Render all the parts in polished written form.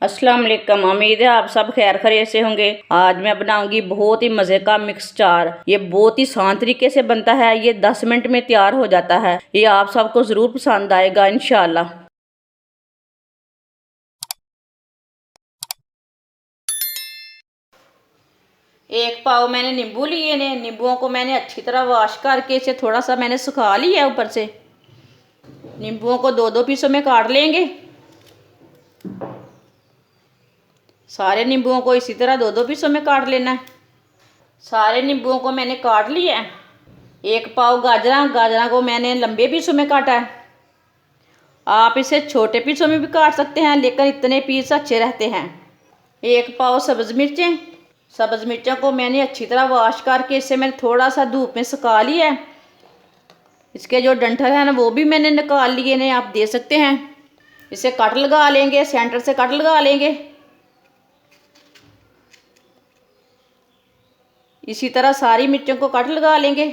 अस्सलाम वालेकुम। उम्मीद है आप सब खैर खैरियत से होंगे। आज मैं बनाऊंगी बहुत ही मज़े का मिक्स चार। ये बहुत ही आसान तरीके से बनता है। ये 10 मिनट में तैयार हो जाता है। ये आप सबको ज़रूर पसंद आएगा इंशाल्लाह। एक पाव मैंने नींबू लिए ने। नींबुओं को मैंने अच्छी तरह वॉश करके इसे थोड़ा सा मैंने सुखा लिया है ऊपर से। नींबुओं को दो दो पीसों में काट लेंगे। सारे नींबुओं को इसी तरह दो दो पीसों में काट लेना है। सारे नींबुओं को मैंने काट लिया है। एक पाव गाजरा को मैंने लंबे पीसों में काटा है। आप इसे छोटे पीसों में भी काट सकते हैं, लेकिन इतने पीस अच्छे रहते हैं। एक पाव सब्ज़ मिर्चें। सब्ज़ मिर्चों को मैंने अच्छी तरह वॉश करके इसे मैंने थोड़ा सा धूप में सुखा लिया है। इसके जो डंठल है ना वो भी मैंने निकाल लिए ने, आप दे सकते हैं। इसे कट लगा लेंगे, सेंटर से कट लगा लेंगे। इसी तरह सारी मिर्चों को कट लगा लेंगे।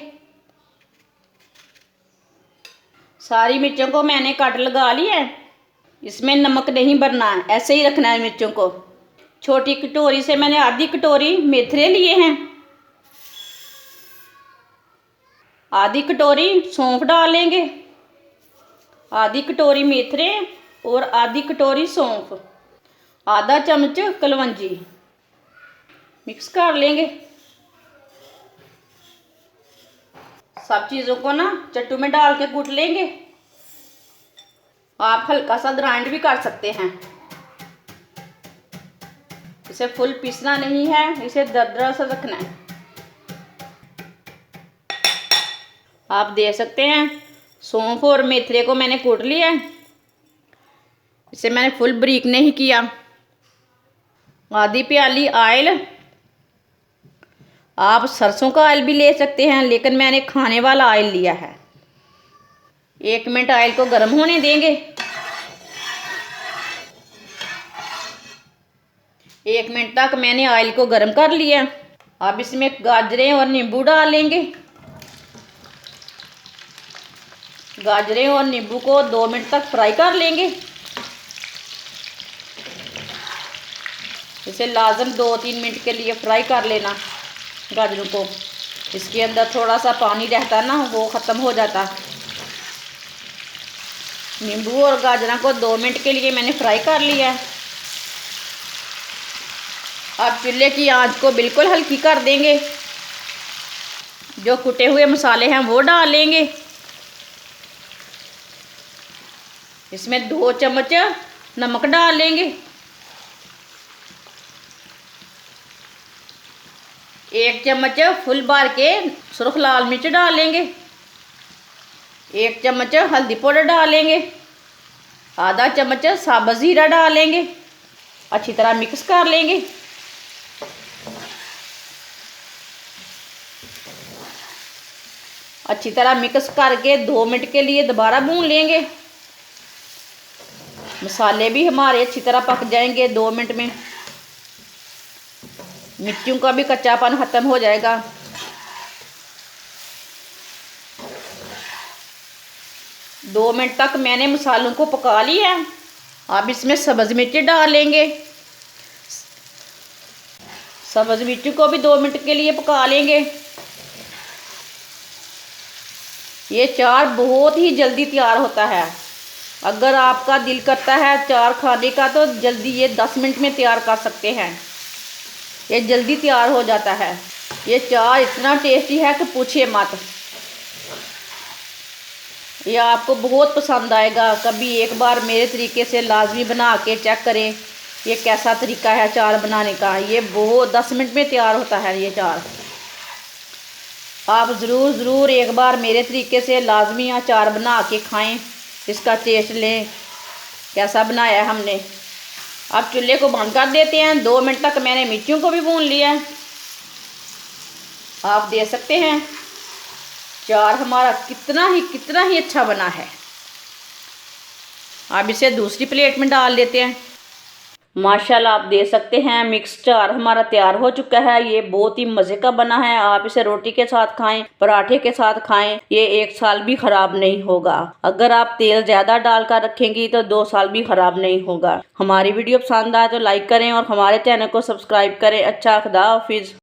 सारी मिर्चों को मैंने कट लगा लिया है। इसमें नमक नहीं भरना है, ऐसे ही रखना है मिर्चों को। छोटी कटोरी से मैंने आधी कटोरी मेथरे लिए हैं। आधी कटोरी सौंफ डालेंगे, आधी कटोरी मेथरे और आधी कटोरी सौंफ, आधा चम्मच कलवंजी। मिक्स कर लेंगे। सब चीज़ों को ना चट्टू में डाल के कूट लेंगे। आप हल्का सा ग्राइंड भी कर सकते हैं। इसे फुल पीसना नहीं है, इसे दरदरा सा रखना है। आप देख सकते हैं सौंफ और मेथरे को मैंने कूट लिया है। इसे मैंने फुल बारीक नहीं किया। आधी प्याली ऑयल। आप सरसों का ऑयल भी ले सकते हैं, लेकिन मैंने खाने वाला ऑयल लिया है। 1 मिनट ऑयल को गर्म होने देंगे। 1 मिनट तक मैंने ऑयल को गर्म कर लिया। अब इसमें गाजरें और नींबू डालेंगे। गाजरें और नींबू को 2 मिनट तक फ्राई कर लेंगे। इसे लाजम 2-3 मिनट के लिए फ्राई कर लेना गाजरों को। इसके अंदर थोड़ा सा पानी रहता ना, वो ख़त्म हो जाता। नींबू और गाजरा को 2 मिनट के लिए मैंने फ्राई कर लिया है। अब चूल्हे की आंच को बिल्कुल हल्की कर देंगे। जो कुटे हुए मसाले हैं वो डालेंगे। इसमें 2 चम्मच नमक डालेंगे। 1 चम्मच फुल बार के सुर्ख लाल मिर्च डालेंगे। 1 चम्मच हल्दी पाउडर डालेंगे। आधा चम्मच साबुत ज़ीरा डालेंगे। अच्छी तरह मिक्स कर लेंगे। अच्छी तरह मिक्स करके 2 मिनट के लिए दोबारा भून लेंगे। मसाले भी हमारे अच्छी तरह पक जाएंगे 2 मिनट में। मिर्चों का भी कच्चापन ख़त्म हो जाएगा। दो मिनट तक मैंने मसालों को पका लिया है। अब इसमें सब्ज़ मिर्च डालेंगे। सब्ज़ मिर्च को भी 2 मिनट के लिए पका लेंगे। ये चार बहुत ही जल्दी तैयार होता है। अगर आपका दिल करता है चार खाने का तो जल्दी ये 10 मिनट में तैयार कर सकते हैं। ये जल्दी तैयार हो जाता है। ये चार इतना टेस्टी है कि पूछिए मत। ये आपको बहुत पसंद आएगा। कभी एक बार मेरे तरीके से लाजमी बना के चेक करें ये कैसा तरीका है चार बनाने का। ये बहुत 10 मिनट में तैयार होता है ये चार। आप ज़रूर एक बार मेरे तरीके से लाजमी अचार बना के खाएं, इसका टेस्ट लें कैसा बनाया है हमने। अब चूल्हे को बंद कर देते हैं। 2 मिनट तक मैंने मिर्चों को भी भून लिया है। आप देख सकते हैं चार हमारा कितना ही अच्छा बना है। अब इसे दूसरी प्लेट में डाल देते हैं। माशाल्लाह आप देख सकते हैं मिक्स चार हमारा तैयार हो चुका है। ये बहुत ही मज़े का बना है। आप इसे रोटी के साथ खाएं, पराठे के साथ खाएं, ये 1 साल भी ख़राब नहीं होगा। अगर आप तेल ज़्यादा डालकर रखेंगी तो 2 साल भी ख़राब नहीं होगा। हमारी वीडियो पसंद आए तो लाइक करें और हमारे चैनल को सब्सक्राइब करें। अच्छा, खुदा हाफिज़।